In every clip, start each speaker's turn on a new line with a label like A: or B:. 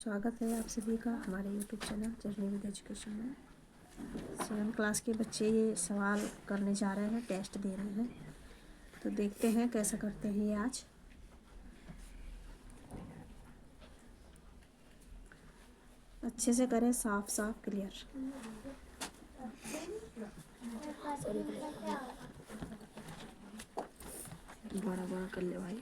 A: स्वागत है आप सभी का हमारे YouTube channel journey with education में। 7th क्लास के बच्चे ये सवाल करने जा रहे हैं, टेस्ट दे रहे हैं, तो देखते हैं कैसे करते हैं ये आज। अच्छे से करें, साफ साफ क्लियर।
B: बड़ा बड़ा कर ले भाई।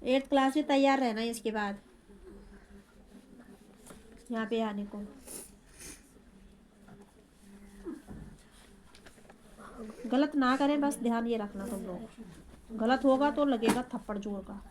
A: एट्थ क्लास में तैयार रहना इसके बाद यहाँ पे आने को। गलत ना करें, बस ध्यान ये रखना तुम लोग। गलत होगा तो लगेगा थप्पड़ जोर का।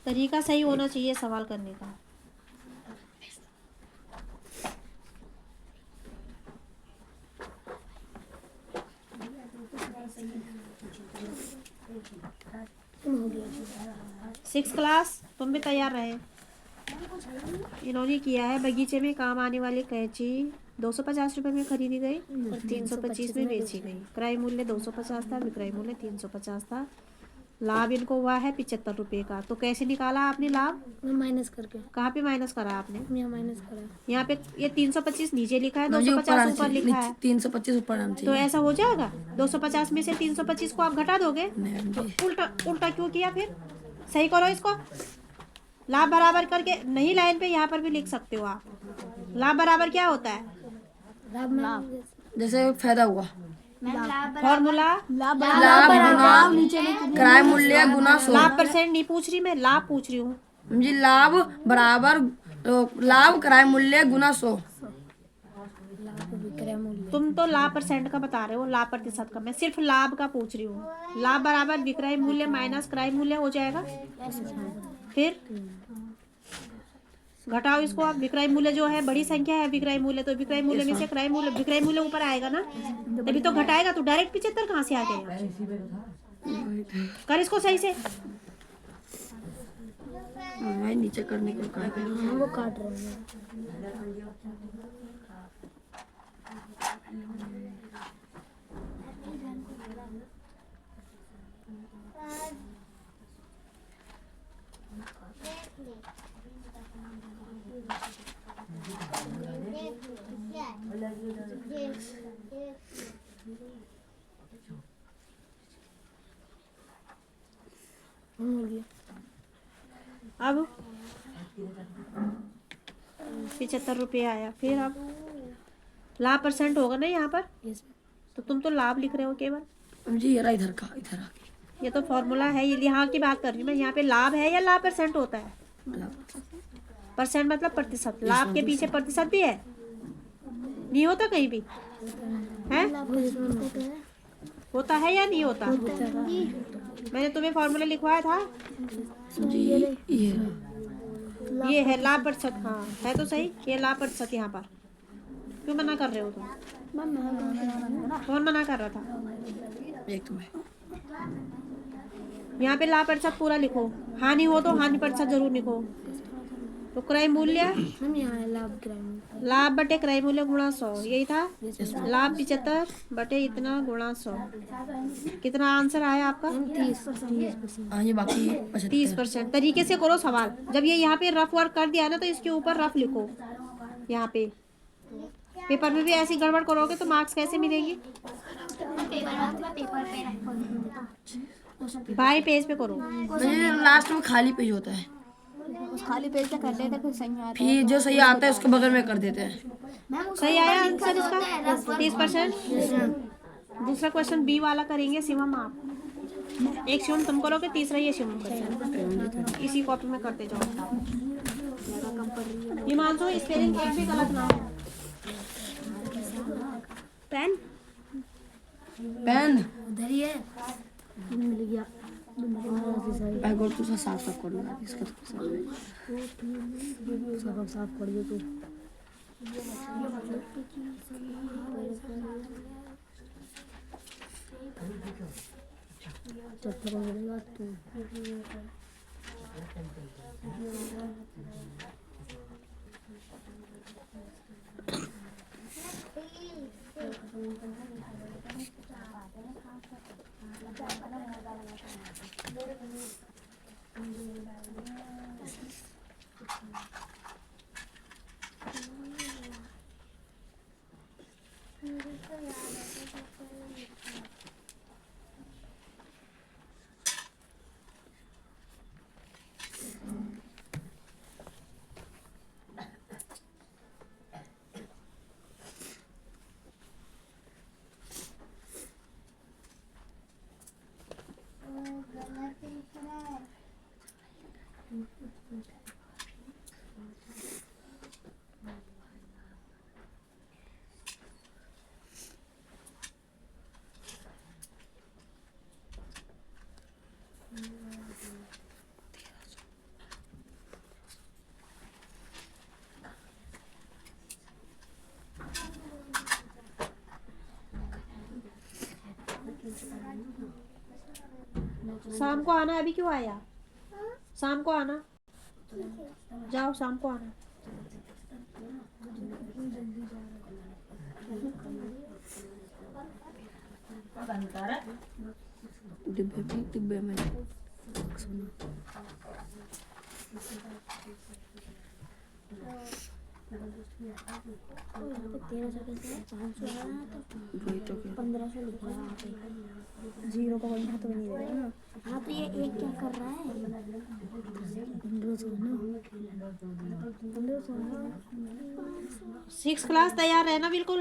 A: तरीका सही होना चाहिए सवाल करने का। सिक्स क्लास तुम भी तैयार रहे। इन्होंने किया है बगीचे में काम आने वाली कैंची 250 रुपए में खरीदी गई और 325 में बेची गई। क्रय मूल्य 250 था, विक्रय मूल्य 350 था। लाभ इनको हुआ है 75 रुपए का। तो कैसे निकाला आपने लाभ?
C: माइनस करके।
A: कहाँ पे माइनस करा आपने?
C: यहाँ माइनस करा।
A: यहाँ पे ये 325 नीचे लिखा है, 250 ऊपर लिखा है।
B: 325 ऊपर आना
A: तो
B: चाहिए।
A: ऐसा हो जाएगा? 250 में से 325 को आप घटा दोगे? तो उल्टा उल्टा क्यों किया फिर? सही करो इसको। लाभ बराबर करके नहीं, लाइन पे यहाँ पर भी लिख सकते हो आप। लाभ बराबर क्या होता है?
C: लाभ
B: जैसे फायदा हुआ,
A: फॉर्मूला
B: लाभ गुना क्रय मूल्य गुना 100।
A: लाभ परसेंट नहीं पूछ रही मैं, लाभ पूछ रही हूँ
B: जी। लाभ बराबर लाभ क्रय मूल्य गुना 100।
A: तुम तो लाभ परसेंट का बता रहे हो, लाभ प्रतिशत का। मैं सिर्फ लाभ का पूछ रही हूँ। लाभ बराबर विक्रय मूल्य माइनस क्रय मूल्य हो जाएगा। फिर घटाओ इसको आप। विक्रय मूल्य जो है बड़ी संख्या है, विक्रय मूल्य, तो विक्रय मूल्य में से क्रय मूल्य, विक्रय मूल्य ऊपर आएगा ना, तभी तो घटाएगा। तो डायरेक्ट 75 कहाँ से आ गया? कर इसको सही से।
B: नीचे करने को कहा,
C: वो काट रहे हैं।
A: अब 75 रुपये आया। फिर अब लाभ परसेंट होगा ना यहाँ पर, तो तुम तो लाभ लिख रहे हो केवल।
B: जी ये रहा इधर का, इधर आके।
A: ये तो फॉर्मूला है, ये यहाँ की बात कर रही हूँ मैं। यहाँ पे लाभ है या लाभ परसेंट होता है? परसेंट मतलब प्रतिशत। लाभ के पीछे प्रतिशत भी है, नहीं होता कहीं भी है? होता है या नहीं होता? मैंने तुम्हें फॉर्मूला लिखवाया था
B: जी।
A: ये है लाभ प्रतिशत। हाँ है तो सही, ये लाभ प्रतिशत। यहाँ पर क्यों मना कर रहे हो तुम? कौन मना कर रहा था?
B: एक तुम्हें
A: यहाँ पे लाभ प्रतिशत पूरा लिखो। हानि हो तो हानि प्रतिशत जरूर लिखो। तो क्रय मूल्य
C: हम यहाँ है लाभ क्रय मूल्य।
A: लाभ बटे क्रय मूल्य गुणा 100, यही था। लाभ 75 बटे इतना गुणा 100। कितना आंसर आया आपका?
C: हम 30%।
B: हाँ, ये बाकी 75।
A: 30%। तरीके से करो सवाल। जब ये यहाँ पे रफ वर्क कर दिया ना तो इसके ऊपर रफ लिखो। यहाँ पे पेपर में भी ऐसी गड़बड़ करोगे तो मार्क्स कैसे मिलेंगे? बाई पेज पे करो।
B: मुझे लास्ट में खाली पेज होता है,
C: उस खाली पेज पे कर लेते फिर सही आता है।
B: फिर जो सही आता है उसके बगल में कर देते हैं।
A: सही आया आंसर इसका 30%। दूसरा क्वेश्चन बी वाला करेंगे शिवम आप। एक शिवम तुम करोगे, तीसरा ये शिवम करेगा। इसी कॉपी में करते जाओ। हिमांशु स्पेलिंग एक भी गलत ना हो। पेन
B: पेन
C: उधर ही है। मिल गया।
B: बैकवर्ड तो साफ साफ कर दूंगा इसका तो
C: सब साफ कर दो तू। चप्पल मिलेगा तू।
A: शाम को आना। अभी क्यों आया? शाम को आना। जाओ शाम को आना।
B: डिब्बे में वही तो
C: 1500 लिखा है यहाँ पे। जीरो का कोई तो नहीं देगा ना। हाँ तो ये एक क्या कर रहा है? 1500 ना।
A: 6 क्लास तैयार है ना बिल्कुल।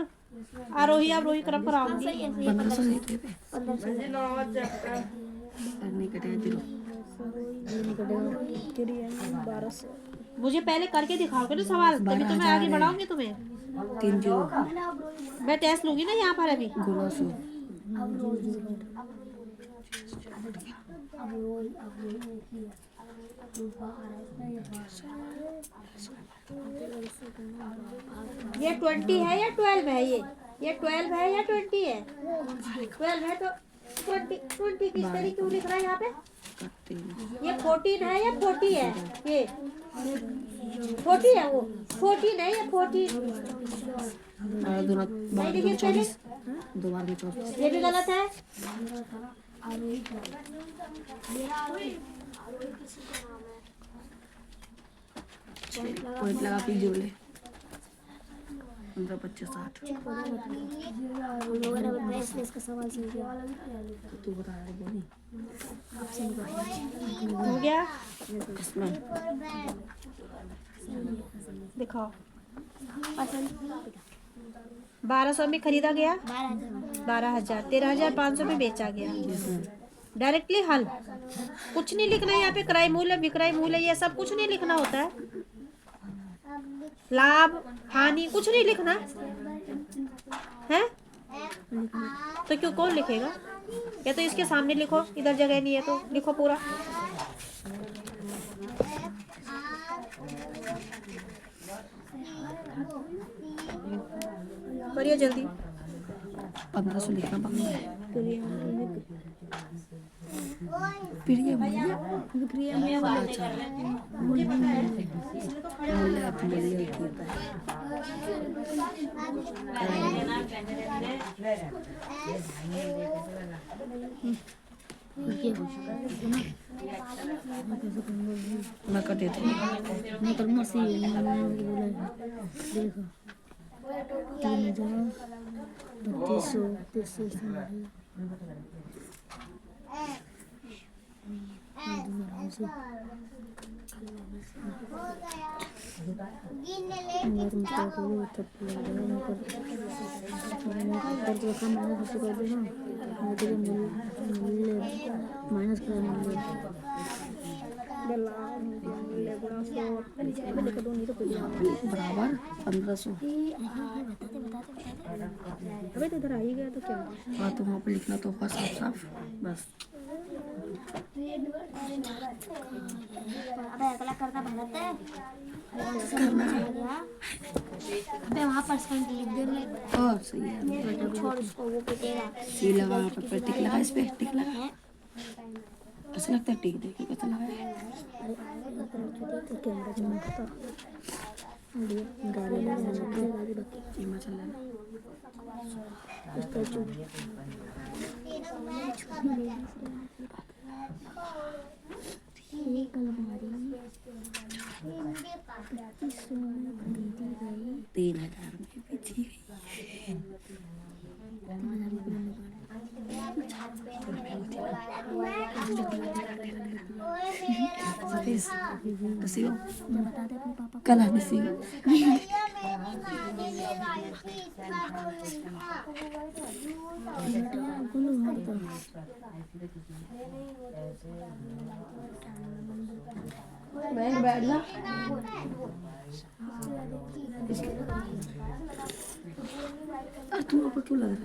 A: आरोही अवरोही क्रम कराऊंगी।
B: 1500 नहीं थे पे
C: 1500
B: नहीं कटेगा जीरो।
C: तेरी है 1200।
A: मुझे पहले करके दिखाओगे ना सवाल, तभी तो मैं आगे बढ़ाऊंगी तुम्हें।
B: 3 जीरो
A: मैं टेस्ट लूंगी ना यहाँ पर अभी।
B: गुणा 100।
A: ये 20 है या 12 है? ये 12 है या 20 है? 12 है तो 20 किस तरह क्यों लिख रहा है यहाँ पे? ये 14 है या 40 है? ये 40 है। वो 14 है या 40?
B: दो बार में 24। 2 बार में 24।
A: ये भी गलत है।
B: पॉइंट लगा के जोड़ ले। 15 25 60।
C: इसका सवाल सही किया।
B: तू बता रहा है बोली
A: हो गया?
B: इसमें
A: दिखाओ। 1200 में खरीदा गया। 12,000। 13,500 में बेचा गया। डायरेक्टली हल। कुछ नहीं लिखना है यहाँ पे। क्रय मूल्य, विक्रय मूल्य, ये सब कुछ नहीं लिखना होता है। लाभ हानि कुछ नहीं लिखना है। तो क्यों कौन लिखेगा? या तो इसके सामने लिखो, इधर जगह नहीं है तो लिखो पूरा। करिए जल्दी।
B: 1500 लिखना बाकी है।
C: विक्रिया
B: जल्दी होता है। मैं कर देती हूँ।
C: मैं तो मसी बोला देखो 3200 माइनस कर
B: बराबर 1500।
A: अबे तो इधर आ ही गया तो क्या हुआ?
B: हाँ तो वहाँ पे लिखना तो होगा साफ साफ बस।
C: अबे अगला करना भारत है अबे वहाँ पर पॉइंट लिख दे
B: सही है।
C: छोड़ उसको वो पिटेगा
B: सी लगा यहाँ पे टिक लगा, इस पे टिक लगा। ऐसा लगता है टिक देखिए कैसा लगा है।
C: कैमरा चमकता गाड़ी
B: हिमाचल लेना
C: स्टैचू एक अलमारी 2500 में खरीदी गई
B: 3000 में बेची गई। नसीब
C: बता दे अपने पापा
B: कल है नसीब। मैं बैठ जा। अरे तुम ऊपर क्यों लग रहे हो?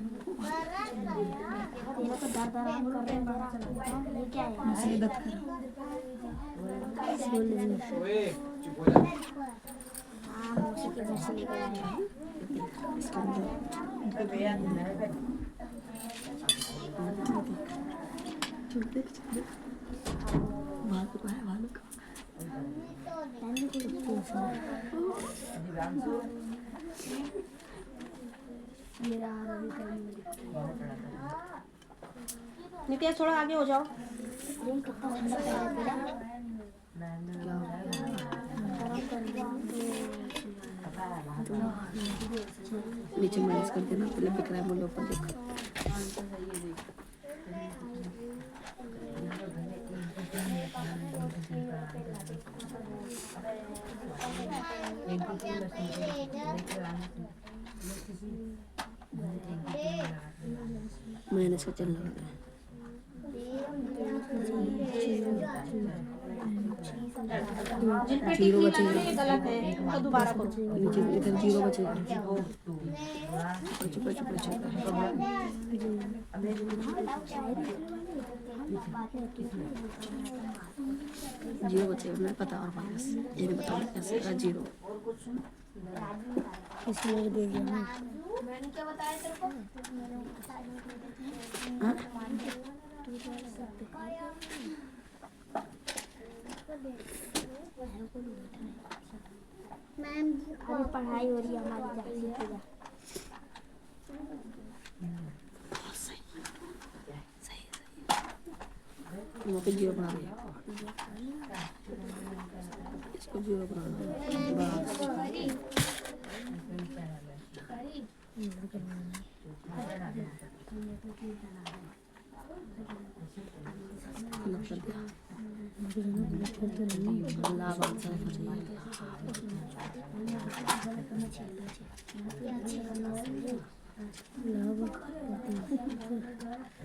C: तेरा तो दर्द आराम कर रहे हैं ये क्या है
B: मुसीबत कर।
C: हाँ मौसी के घर से लेकर आए हैं
A: नित्या थोड़ा आगे हो जाओ।
C: कितना ठंडा पड़ रहा है
B: नीचे माइनस कर देना पहले बिक रहा है बोलो ऊपर देखो। माइनस का चलना लगा है। जीरो बचेगा।
A: ये गलत है तो दोबारा करो।
B: नीचे इधर जीरो बचेगा। चुप चुप चुप। जीरो बचेगा मुझे पता और माइनस ये नहीं बताओ कैसे जीरो।
C: इसलिए दे दिया ना
D: मैंने क्या बताया तेरे को?
C: मैम अभी पढ़ाई हो रही है हमारी जाती है
B: वहाँ पे जीरो बना दिया। इसको जीरो बना दिया बस। कर दिया लाभ आता है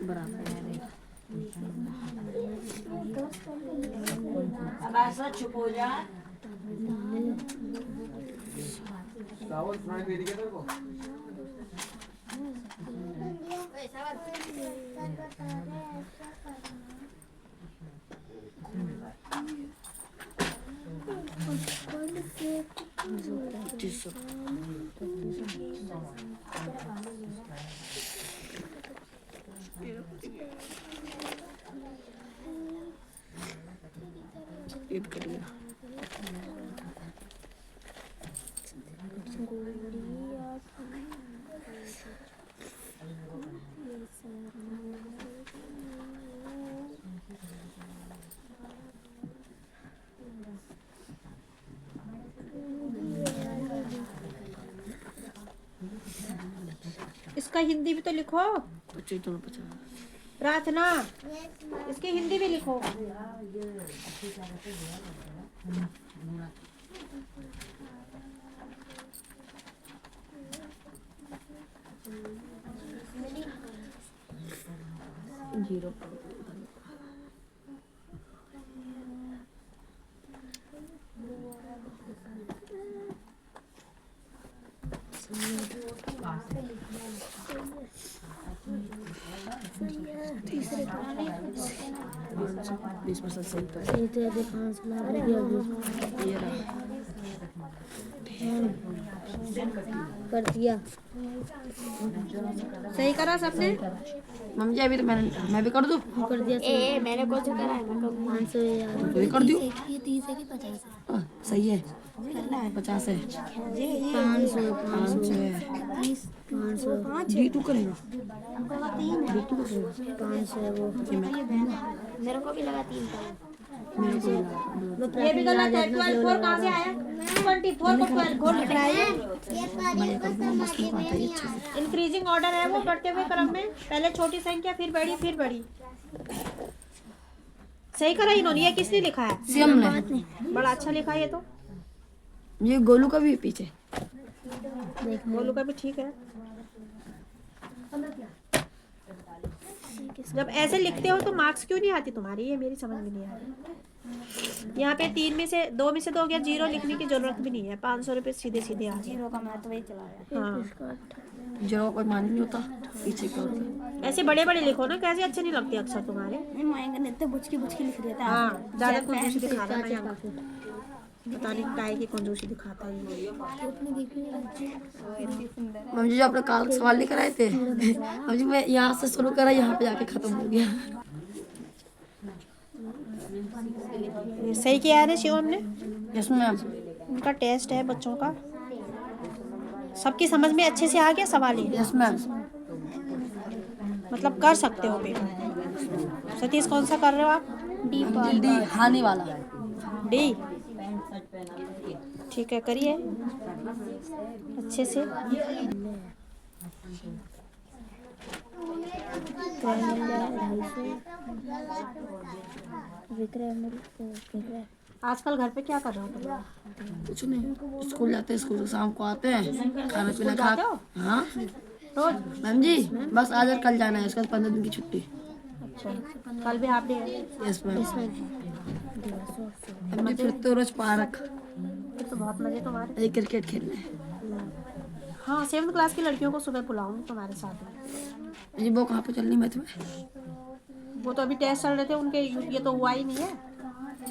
B: बराबर
D: अब ऐसा चुप हो जा।
B: ईद कर लिया।
A: उसका हिंदी भी तो लिखो।
B: 25 दोनों 50।
A: प्रार्थना, इसकी हिंदी भी लिखो।
B: जीरो
C: तीसरे
B: 20% सही तो
C: ये तो ऐसे 5 लाख रुपया
B: ये रहा।
C: कर दिया।
A: सही करा सबने?
B: मम्मी जी अभी तो मैं भी कर दूँ।
C: कर दिया। मैंने कौन सा करा है? 500 यार।
B: मैं भी कर दूँ।
C: ये 30 है कि 50 है?
B: सही है 50 है
C: 500
B: D2 कर लो।
C: 500 है वो। मेरे को भी लगा 3 का।
B: मेरे को भी
A: ये भी गलत है। 12 4 कहाँ से आया? 24 को 12 4 लिख रहा है। इंक्रीजिंग ऑर्डर है वो, बढ़ते हुए क्रम में पहले छोटी संख्या फिर बड़ी फिर बड़ी। सही करा इन्होंने। ये किसने लिखा है?
B: सीएम ने।
A: बड़ा अच्छा लिखा है ये तो।
B: ये गोलू का भी है पीछे।
A: गोलू का भी ठीक है। जब ऐसे लिखते हो तो मार्क्स क्यों नहीं आती तुम्हारी? ये मेरी समझ में नहीं आ रही। यहाँ पे 2 में से 2 गया, 0 लिखने की जरूरत भी नहीं है। 500 रुपये सीधे सीधे आ गए।
C: 0 का मैं तो वही चला गया।
A: हाँ,
B: जो कोई मान नहीं होता पीछे का होता।
A: ऐसे बड़े बड़े लिखो ना, कैसे अच्छे नहीं लगते अक्षर तुम्हारे।
C: नहीं मायंगा नहीं तो बुचकी लिख देता है।
A: हाँ, ज्यादा कंजूसी दिखा रहा है यहाँ। पता नहीं काय की कंजूसी दिखाता है ये।
B: मम्मी जी आपने काल सवाल लेकर आए थे। मम्मी जी मैं यहाँ से शुरू करा, यहाँ पे जाके खत्म हो गया।
A: ये सही किया है ना शिवम ने?
B: इसमें मैम
A: उनका टेस्ट है बच्चों का। सबकी समझ में अच्छे से आ गया सवाल ये?
B: Yes ma'am.
A: मतलब कर सकते हो बेटा। सतीश कौन सा कर रहे हो आप?
B: डी हानि वाला।
A: डी, ठीक है करिए अच्छे से। आजकल घर पे क्या कर रहे हो तुम?
B: कुछ नहीं, स्कूल जाते हैं, स्कूल से शाम को आते हैं, खाना पीना खा।
A: जाते हो?
B: हाँ
A: रोज?
B: मैम जी बस आज और कल जाना है, इसके बाद 15 दिन की छुट्टी।
A: अच्छा, कल भी हाफ डे है?
B: Yes ma'am. मैम जी फिर तो रोज पार्क,
A: ये तो बहुत मजे तुम्हारे।
B: ये क्रिकेट खेलने है।
A: हाँ, 7th क्लास की लड़कियों को सुबह बुलाऊंगी तुम्हारे साथ में।
B: जी वो कहाँ पे चलनी मैथ में?
A: वो तो अभी टेस्ट चल रहे थे उनके, ये तो हुआ ही नहीं है।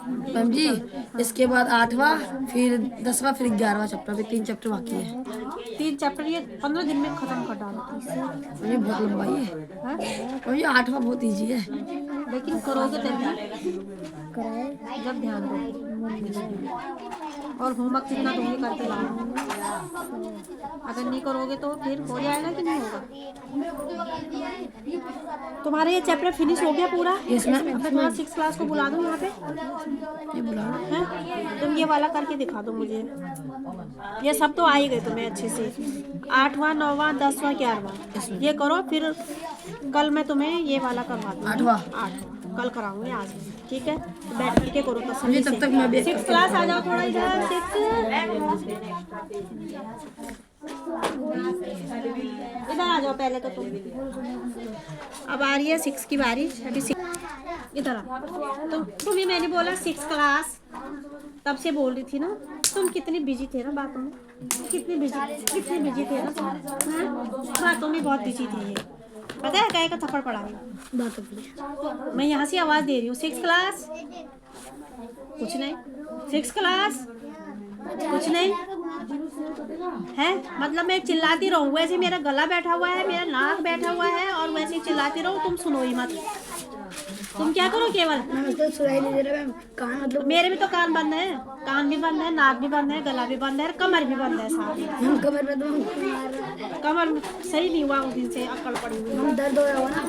B: मैम जी इसके बाद 8वां, फिर 10वां, फिर 11वां चैप्टर, फिर 3 चैप्टर बाकी है।
A: 3 चैप्टर ये 15 दिन में खत्म कर डालो।
B: ये बहुत लंबाई है।
A: हैं?
B: और ये 8वां बहुत इजी है।
A: लेकिन करोगे तभी जब ध्यान दो। और होमवर्क जितना तुम ये करके लाओ। अगर नहीं करोगे तो फिर हो जाएगा कि नहीं होगा? तुम्हारा ये चैप्टर फिनिश हो गया पूरा?
B: Yes ma'am.
A: अब मैं तुम्हारा 6th क्लास को बुला दूँ यहाँ पे?
B: ये बुला
A: हैं? तुम ये वाला करके दिखा दो मुझे। ये सब तो आ ही गए तुम्हें अच्छे से। 8वां, 9वां, 10वां, 11वां ये करो। फिर कल मैं तुम्हें ये वाला करवा दूँ।
B: 8वां
A: 8 कल कराऊंगी आज नहीं, ठीक है? तो बैठ के करो तसल्ली से।
B: तब तक मैं भी
A: 6th क्लास आ जाओ थोड़ा इधर। 6 इधर आ जाओ पहले तो तुम। अब आ रही है 6 की बारी। अभी 6 इधर आ। तुम्हें मैंने बोला 6th क्लास, तब से बोल रही थी ना। तुम कितनी बिजी थे ना बातों में, कितनी बिजी थे ना तुम। बातों में बहुत बिजी थी। ये पता है क्या का थप्पड़ पड़ा है? मैं यहाँ से आवाज दे रही हूँ। 6th क्लास कुछ नहीं। 6th क्लास कुछ नहीं है। मतलब मैं चिल्लाती रहूँ, वैसे मेरा गला बैठा हुआ है, मेरा नाक बैठा हुआ है, और वैसे ही चिल्लाती रहूँ। तुम सुनो ही मत। तुम क्या करो केवल?
C: तो सुनाई नहीं दे रहा मैम। कान मतलब
A: मेरे भी तो कान बंद है, कान भी बंद है, नाक भी बंद है, गला भी बंद है, कमर भी बंद है साथ में।
C: कमर में तो
A: कमर में सही नहीं हुआ उस दिन से, अकड़ पड़ी हुई।
C: हम दर्द हो रहा हो ना,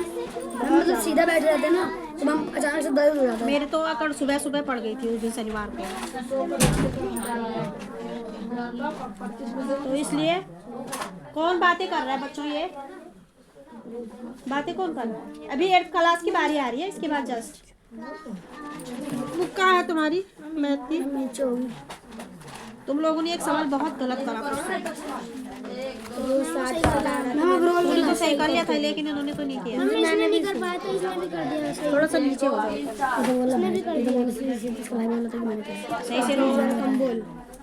C: हम मतलब सीधा बैठ जाते हैं ना तो हम अचानक से दर्द हो जाता है।
A: मेरे तो अकड़ सुबह सुबह पड़ गई थी उस दिन शनिवार को। तो इसलिए कौन बातें कर रहा है बच्चों? ये बातें कौन कर रहा है? अभी 8th क्लास की बारी आ रही है, इसके बाद जस्ट बुक कहाँ है तुम्हारी मैथ की?
C: नीचे होगी।
A: तुम लोगों ने एक सवाल बहुत गलत करा। उन्होंने तो सही कर लिया था लेकिन इन्होंने तो नहीं किया।
C: मैंने भी कर पाया था, इसने भी कर दिया।
A: थोड़ा सा नीचे हो जाओ, सही से रहो,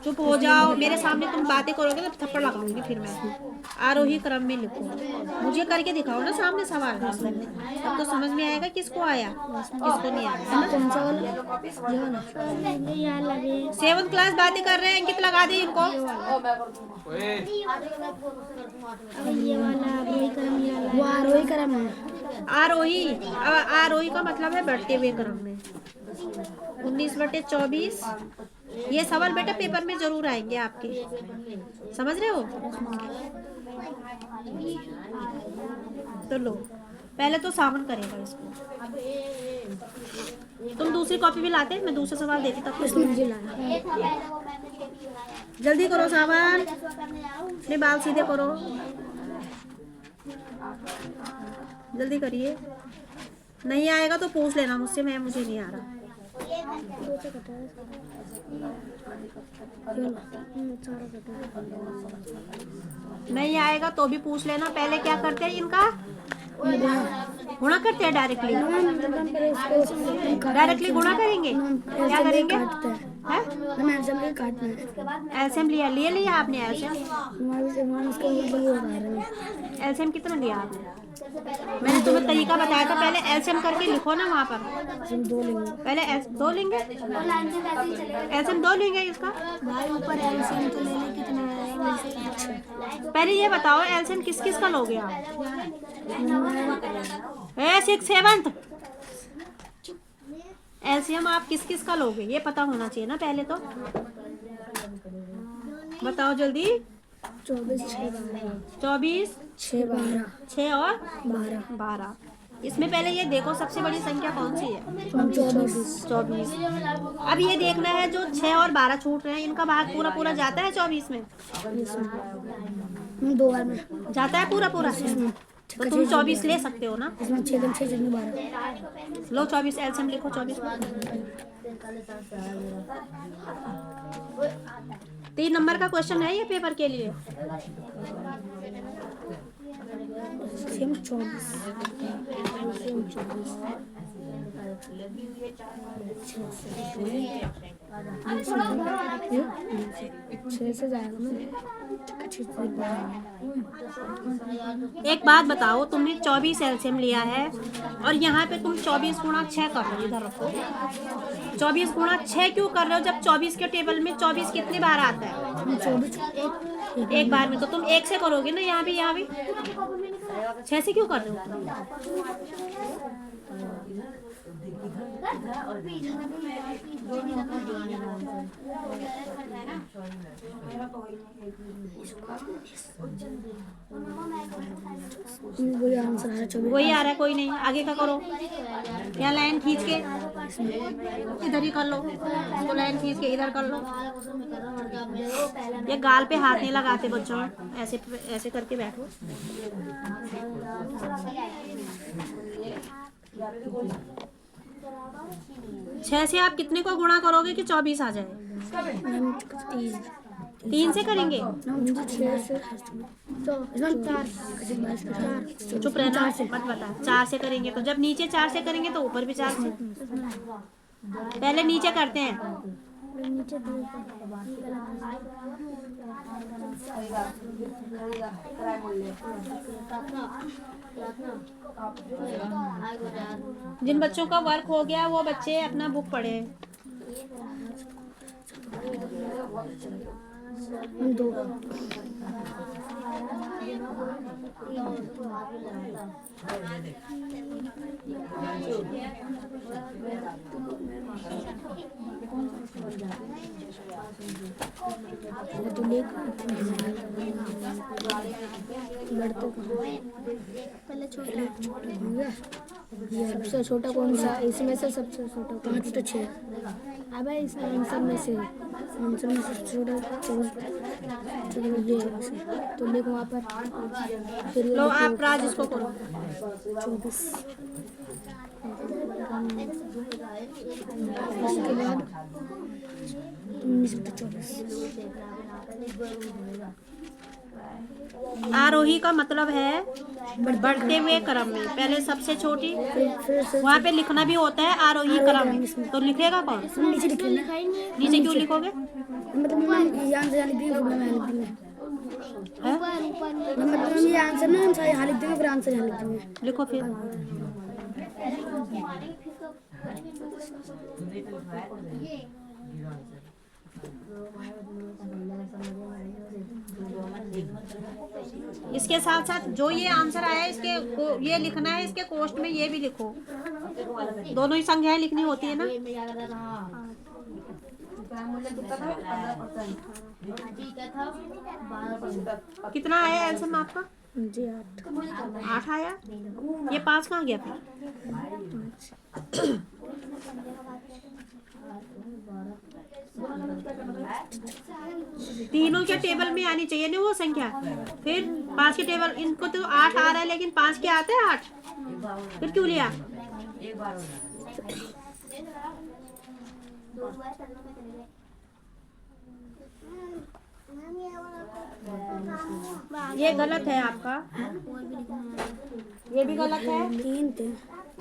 A: चुप हो जाओ। मेरे सामने तुम बातें करोगे तो थप्पड़ लगाऊंगी फिर मैं। आरोही क्रम में लिखो, मुझे करके दिखाओ ना सामने सवाल, तब तो समझ में आएगा किसको आया किसको नहीं आया। 7th क्लास बातें कर रहे हैं, अंकित लगा दी इनको।
C: ये वाला वो आरोही क्रम है।
A: आरोही का मतलब है बढ़ते हुए क्रम में। 19/24 ये सवाल बेटा पेपर में जरूर आएंगे आपके, समझ रहे हो? तो लो, पहले तो सावन करेगा इसको। तुम दूसरी कॉपी भी लाते, मैं दूसरा सवाल देती तब तो। जल्दी करो सावन, अपने बाल सीधे करो, जल्दी करिए। नहीं आएगा तो पूछ लेना मुझसे, मुझे नहीं आ रहा। नहीं आएगा तो भी पूछ लेना। पहले क्या करते हैं इनका गुणा करते हैं, डायरेक्टली गुणा करेंगे। क्या करेंगे? एलसीएम लिया आपने? एलसीएम कितना लिया आपने? मैंने तुम्हें तरीका बताया था, पहले एलसीएम करके लिखो ना वहाँ पर। पहले 2 लेंगे, एलसीएम 2 लेंगे इसका। पहले ये बताओ एलसीएम किस किस का लोगे आप? 6 7 एलसीएम आप किस किस का लोगे ये पता होना चाहिए ना पहले तो। बताओ जल्दी। 24 6 और 12। इसमें पहले ये देखो सबसे बड़ी संख्या कौन सी है? 24। अब ये देखना है जो 6 और 12 छूट रहे हैं, इनका भाग पूरा जाता है 24 में?
C: 2 बार में
A: जाता है पूरा। तो तुम 24 ले सकते हो ना? लो 24 एलसीएम लिखो 24 में। 3 नंबर का क्वेश्चन है ये पेपर के लिए।
C: एलसीएम 24 से जाएगा ना।
A: एक बात बताओ, तुमने 24 एलसीएम लिया है और यहाँ पे तुम 24 गुणा 6 कर रहे हो। इधर रखो, 24 गुणा 6 क्यों कर रहे हो जब 24 के टेबल में 24 कितनी बार आता है? एक बार में। तो तुम 1 से करोगे ना, यहाँ भी 6 से क्यों कर रहे हो? वही आ रहा है, कोई नहीं, आगे का करो। यहाँ लाइन खींच के इधर ही कर लो, इसको लाइन खींच के इधर कर लो। ये गाल पे हाथ नहीं लगाते बच्चों, ऐसे करके बैठो। 6 से आप कितने को गुणा करोगे कि 24 आ जाए? 3 से करेंगे। चुप रहना, मत बता। 4 से करेंगे तो जब नीचे 4 से करेंगे तो ऊपर भी 4 से। पहले नीचे करते हैं। जिन बच्चों का वर्क हो गया वो बच्चे अपना बुक पढ़े।
C: 2 पहले सबसे छोटा कौन सा? इसमें से सबसे छोटा 5 तो 6। अब इसमें आंसर में से सबसे छोटा 24 चलो ये तो देखो वहाँ पर फिर ये
A: लो आप राज इसको करो।
C: 24 उसके बाद 1924
A: आरोही का मतलब है बढ़ते हुए क्रम में, पहले सबसे छोटी,
C: फिर से
A: वहाँ पे लिखना भी होता है आरोही क्रम, तो लिखेगा कौन?
C: नीचे लिख लेना
A: नीचे क्यों लिखोगे?
C: मतलब मैं यहाँ से यहाँ लिख देंगे फिर मैं यहाँ लिख देंगे
A: है?
C: मतलब ये आंसर ना हम सारे यहाँ लिख देंगे फिर आंसर यहाँ लिख देंगे
A: लिखो फिर। इसके साथ साथ जो ये आंसर आया है इसके ये लिखना है, इसके कोष्ट में ये भी लिखो। दोनों ही संख्याएं लिखनी होती है ना। कितना आया आंसर में आपका?
C: जी
A: 8 आया। ये 5 कहाँ गया फिर? तीनों के टेबल में आनी चाहिए ना वो संख्या। फिर 5 के टेबल, इनको तो 8 आ रहा है लेकिन 5 के आते हैं 8, फिर क्यों लिया? ये गलत है आपका, ये भी गलत है,
C: 3 थे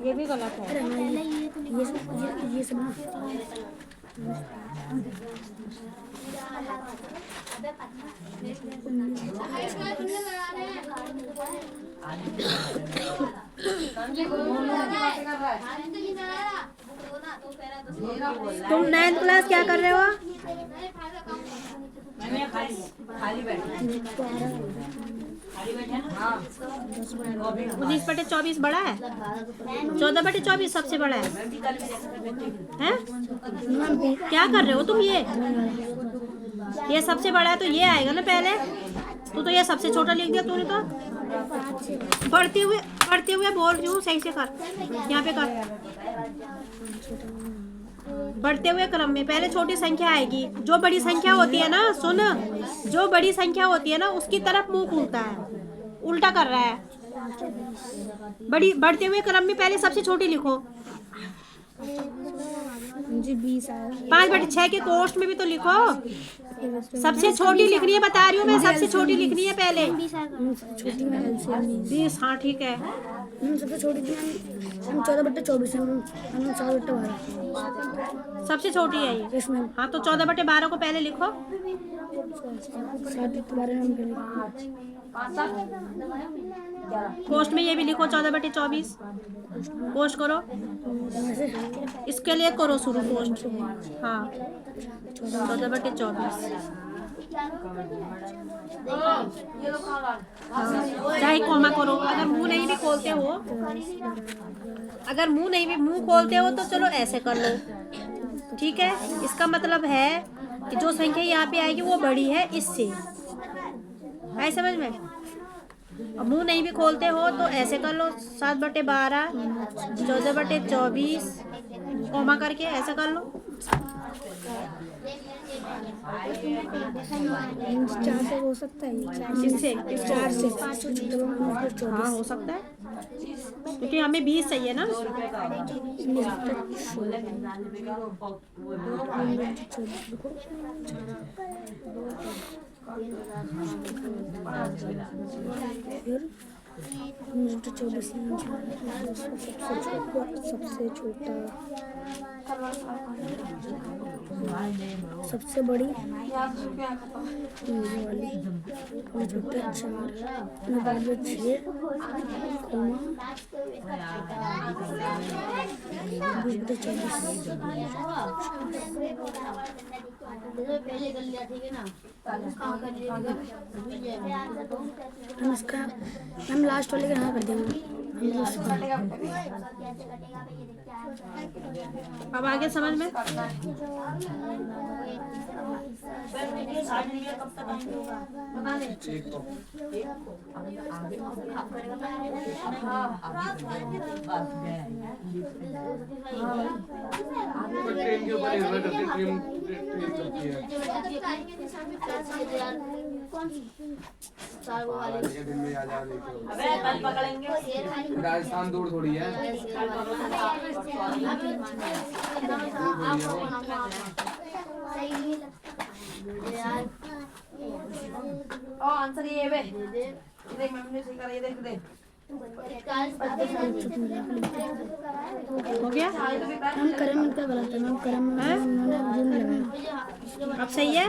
A: ये भी गलत है।
C: ये सब ना
A: तुम 9th क्लास क्या कर रहे हो?
D: खाली बैठे
A: 19/24 बड़ा है, 14/24 सबसे बड़ा है। हैं? क्या कर रहे हो तुम? ये सबसे बड़ा है तो ये आएगा ना पहले। तू तो ये सबसे छोटा लिख दिया तूने तो। बढ़ते हुए बोल रही हूँ, सही से कर, यहाँ पे कर। बढ़ते हुए क्रम में पहले छोटी संख्या आएगी। जो बड़ी संख्या होती है ना, सुन, जो बड़ी संख्या होती है ना उसकी तरफ मुंह घूमता है, उल्टा कर रहा है। बढ़ते हुए क्रम में पहले सबसे छोटी लिखो।
C: मुझे 20 आया।
A: 5/6 के कोष्ट में भी तो लिखो। सबसे छोटी लिखनी है, बता रही हूँ मैं, सबसे छोटी लिखनी है पहले।
C: छोटी में LCM
A: 20, हाँ ठीक है।
C: सबसे छोटी थी हम 14/24 हम 4/12
A: सबसे छोटी है ये।
C: इसमें
A: हाँ तो 14/12 को पहले लिखो।
C: 7/12 हम करेंगे
A: कोष्ट में ये भी लिखो 14/24। कोष्ट करो, इसके लिए करो शुरू कोष्ट। हाँ 14/24। चाहे कोमा करो। अगर मुंह नहीं भी खोलते हो, मुंह खोलते हो तो चलो ऐसे कर लो, ठीक है। इसका मतलब है कि जो संख्या यहाँ पे आएगी वो बड़ी है इससे, आए समझ में। अब मुंह नहीं भी खोलते हो तो ऐसे कर लो, 7/12, 14/24 कोमा करके ऐसे कर लो।
C: 4 से हो सकता है,
A: किससे?
C: 4 से 5
A: हाँ हो सकता है, क्योंकि हमें 20 चाहिए ना।
C: सबसे छोटा, सबसे बड़ी वाली, छोटे 4, 9/6 कोमा 20/24।
D: पहले कर लिया, ठीक है ना।
C: हम इसका हम लास्ट वाले का यहाँ कर देंगे।
A: अब आगे समझ में।
E: ट्रेन के ऊपर निर्भर करती है, ट्रेन करती है। दिन में आ जा राजस्थान दूर थोड़ी है।
D: आंसर ये है देख मैंने सही करा ये देख दे
A: हो गया।
C: हम करम इनका गलत है, हम करम
A: हैं? अब सही है।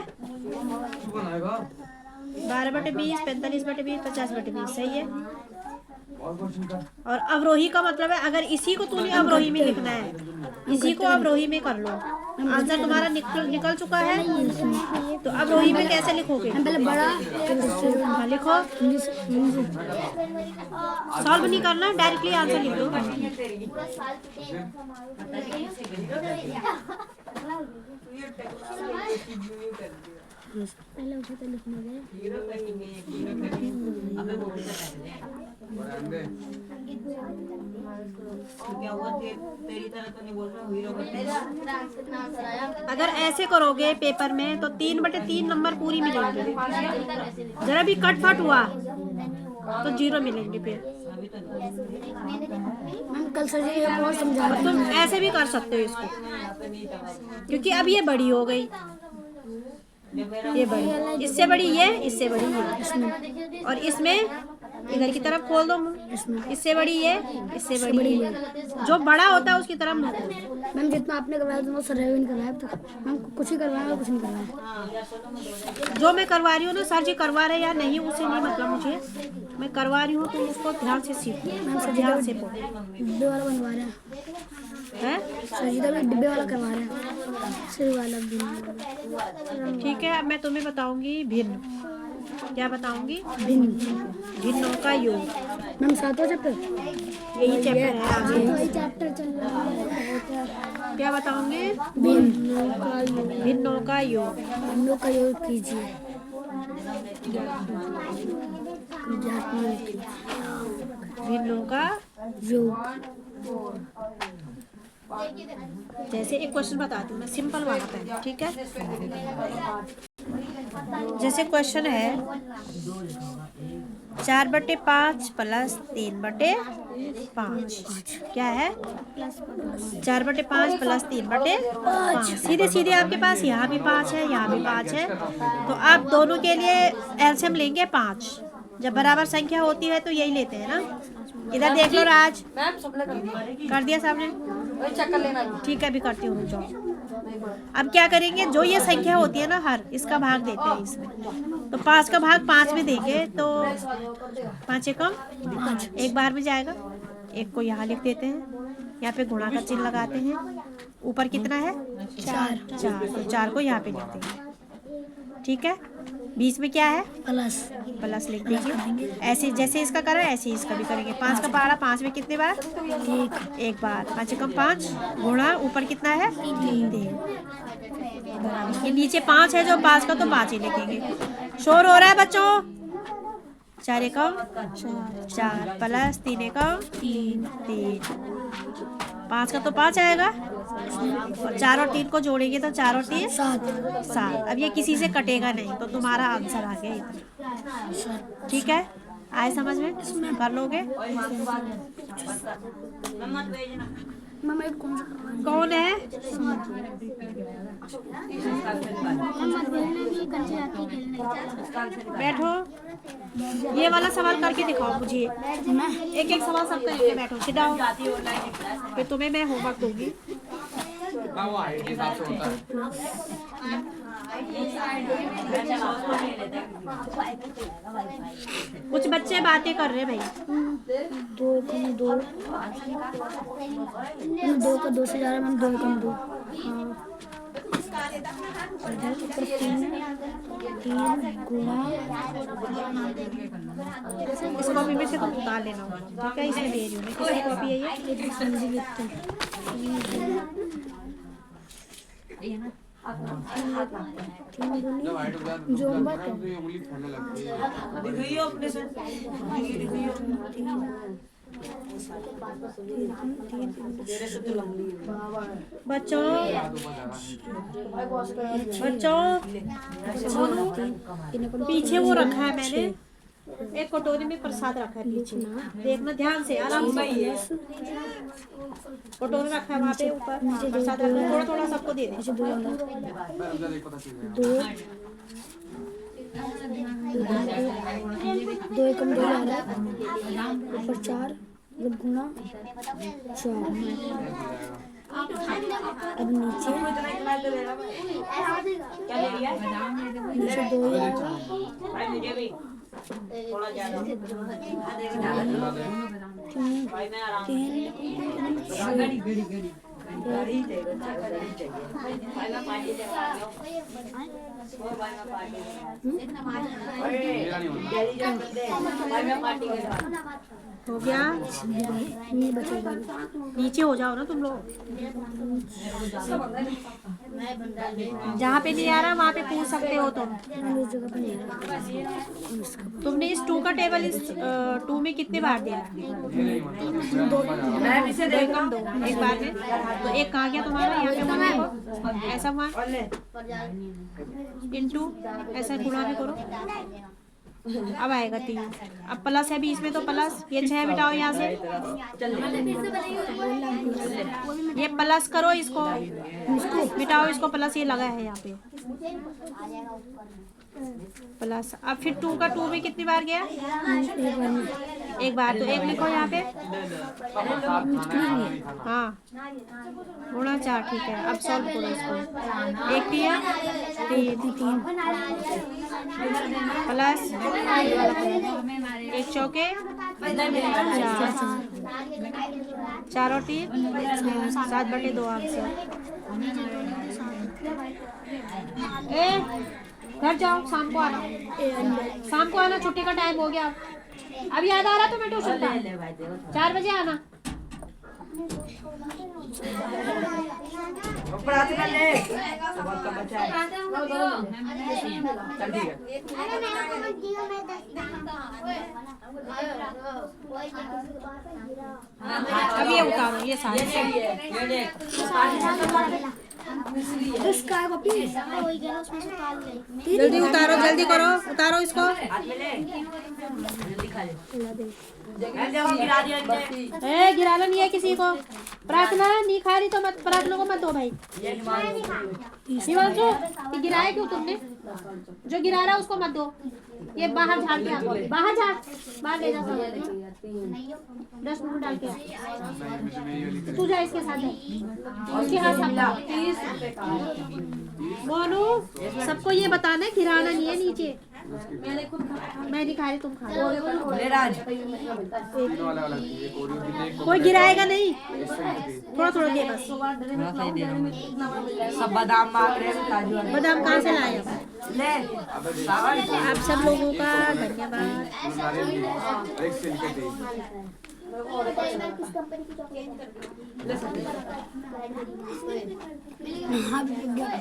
A: 12/20, 45/20, 50/20 सही है। और अवरोही का मतलब है अगर इसी को तूने अवरोही में लिखना है, इसी को अवरोही में कर लो। आंसर तुम्हारा निकल चुका है, तो अवरोही में कैसे लिखोगे?
C: पहले बड़ा
A: हाँ, लिखो। सॉल्व नहीं करना, डायरेक्टली आंसर लिख दो।
C: पहले उसे तो लिखने दे।
A: अगर ऐसे करोगे पेपर में तो 3/3 नंबर पूरी मिलेंगे। जरा भी कट फट हुआ तो 0 मिलेंगे फिर।
C: हम कल सर जी और समझा रहे
A: तुम ऐसे भी कर सकते हो इसको, क्योंकि अब ये बड़ी हो गई, ये बड़ी, इससे बड़ी ये, इससे बड़ी ये, और इसमें इधर की तरफ खोल दो मुंह, इससे बड़ी ये, इससे बड़ी ये। जो बड़ा होता है उसकी तरफ मुंह खोल।
C: मैम जितना आपने करवाया तो सर ने भी नहीं करवाया, तो हम कुछ ही करवाया और कुछ नहीं करवाया।
A: जो मैं करवा रही हूँ ना, सर जी करवा रहे या नहीं उससे नहीं मतलब मुझे, मैं करवा रही हूँ तो उसको ध्यान से सीखो, ध्यान से पढ़ो।
C: डिब्बे वाला बनवा रहे
A: हैं।
C: सर जी भी डिब्बे वाला करवा रहे हैं, सिर वाला भी।
A: ठीक है, अब मैं तुम्हें बताऊंगी भिन्न। क्या बताऊंगी?
C: भिन्न।
A: भिन्नों का योग।
C: मैम 7वां चैप्टर
A: यही चैप्टर है आगे।
C: वही चैप्टर चल रहा है।
A: क्या बताऊंगी?
C: भिन्नों का योग।
A: भिन्नों का योग।
C: भिन्नों का योग कीजिए।
A: भिन्नों का
C: योग।
A: जैसे एक क्वेश्चन बताती हूँ मैं, सिंपल वाला है, ठीक है। जैसे क्वेश्चन है 4/5 + 3/5 क्या है? 4/5 + 3/5। सीधे सीधे आपके पास यहाँ भी 5 है, यहाँ भी 5 है, तो आप दोनों के लिए एलसीएम लेंगे 5। जब बराबर संख्या होती है तो यही लेते हैं ना। इधर देख लो राज, कर दिया सामने, ठीक है, अभी करती हूँ, रुक जाओ। अब क्या करेंगे, जो ये संख्या होती है ना हर, इसका भाग देते हैं इसमें, तो 5 का भाग 5 में देंगे तो 5 एकम 5 एक बार में जाएगा। एक को यहाँ लिख देते हैं, यहाँ पे गुणा का चिन्ह लगाते हैं। ऊपर कितना है? 4, तो 4 को यहाँ पे लिख देंगे, ठीक है। बीच में क्या है? प्लस लिख देंगे। ऐसे जैसे इसका करा ऐसे इसका भी करेंगे। 5 का पहाड़ा 5 में कितने बार? एक बार। 5 एकम 5 गुणा ऊपर कितना है? 3। ये नीचे 5 है जो 5 का, तो 5 ही लिखेंगे। शोर हो रहा है बच्चों। 4 एकम 4 + 3 एकम 3। 5 का तो 5 आएगा, और 4 और 3 को जोड़ेंगे तो 4 और 3 7। अब ये किसी से कटेगा नहीं, तो तुम्हारा आंसर आ गया इतना, ठीक है। आए समझ में? कर लोगे? कौन है? बैठो, ये वाला सवाल करके दिखाओ मुझे। एक एक सवाल सब करेंगे, बैठो, सिट डाउन। फिर तुम्हें मैं होमवर्क दूंगी। कुछ बच्चे बातें कर रहे भाई।
C: 2 का 2 से जा रहा है मैम। 2 कम 2। इधर ऊपर 3 गुना
A: इस कॉपी में से तुम उतार लेना, ठीक है? इसमें दे रही हूँ मैं, किसकी कॉपी है ये?
C: संधि वित्त
E: जब हाइट हो जाए
C: जो
E: तो
C: बात है।
E: उंगली फैलने लगती है।
A: बच्चों बच्चों सोनू, पीछे वो रखा है मैंने, एक कटोरी में प्रसाद रखा है पीछे, देखना ध्यान से, आराम से। कटोरी रखा है वहाँ पे ऊपर, प्रसाद रखा है, थोड़ा थोड़ा सबको दे दे।
E: मैं अंदर एक पता चल गया।
C: 2 एकम 2 ऊपर 4 गुना 4। अब नीचे 2
A: हो गया?
C: नहीं बचेगा।
A: नीचे हो जाओ ना तुम लोग, जहाँ पे नहीं आ रहा वहाँ पे पूछ सकते हो तुम।
C: इस जगह पर नहीं है।
A: तुमने इस 2 का टेबल इस 2 में कितने बार दिया? 2 एक बार में। तो एक कहाँ गया तुम्हारा? यहाँ पे 1 देखो, ऐसा 1 इंटू ऐसा गुणा भी करो, अब आएगा 3। अब प्लस है बीच में तो प्लस, ये 6 मिटाओ यहाँ से, ये प्लस करो, इसको मिटाओ, इसको प्लस, ये लगा है यहाँ पे प्लस। अब फिर 2 का 2 में कितनी बार गया? एक बार, तो 1 लिखो यहाँ पे। हाँ, गुणा 4, ठीक है। अब सॉल्व करो इसको, 1 दिया 3 प्लस 1 चौके 4 और 3 7/2 आंसर। घर जाओ, शाम को आना, शाम को आना, छुट्टी का टाइम हो गया। अब याद आ रहा तुम्हें ट्यूशन का? 4 बजे आना।
D: प्रार्थना ले
A: अब ये उतारो, ये सारे जल्दी उतारो, जल्दी करो, उतारो इसको। गिराना नहीं है किसी को। प्रार्थना नहीं खा रही तो मत, प्रार्थना को मत दो भाई। शिवांशु, ये गिराया क्यों तुमने? जो गिरा रहा है उसको मत दो, ये बाहर झाड़ के आओ, बाहर जा, बाहर ले जा, डस्टबिन में डाल के आ। तू जा इसके साथ, उसके हाथ संभाल। मोनू, सबको ये बताना है गिराना नहीं है नीचे। मैं नहीं खा रही, तुम खा लो। कोई गिराएगा नहीं, थोड़ा थोड़ा दे बस।
D: सब बादाम मांग रहे हैं, काजू वाले।
A: बादाम कहाँ से लाए?
D: ले
A: आप सब लोगों का धन्यवाद।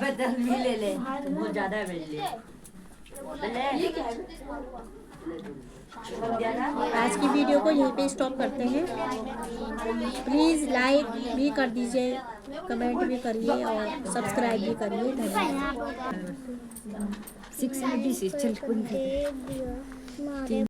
D: बदल भी ले ले, बहुत ज्यादा है ले।
A: आज की वीडियो को यहीं पे स्टॉप करते हैं। प्लीज़ लाइक भी कर दीजिए, कमेंट भी करिए और सब्सक्राइब भी करिए। धन्यवाद।
C: 6 चल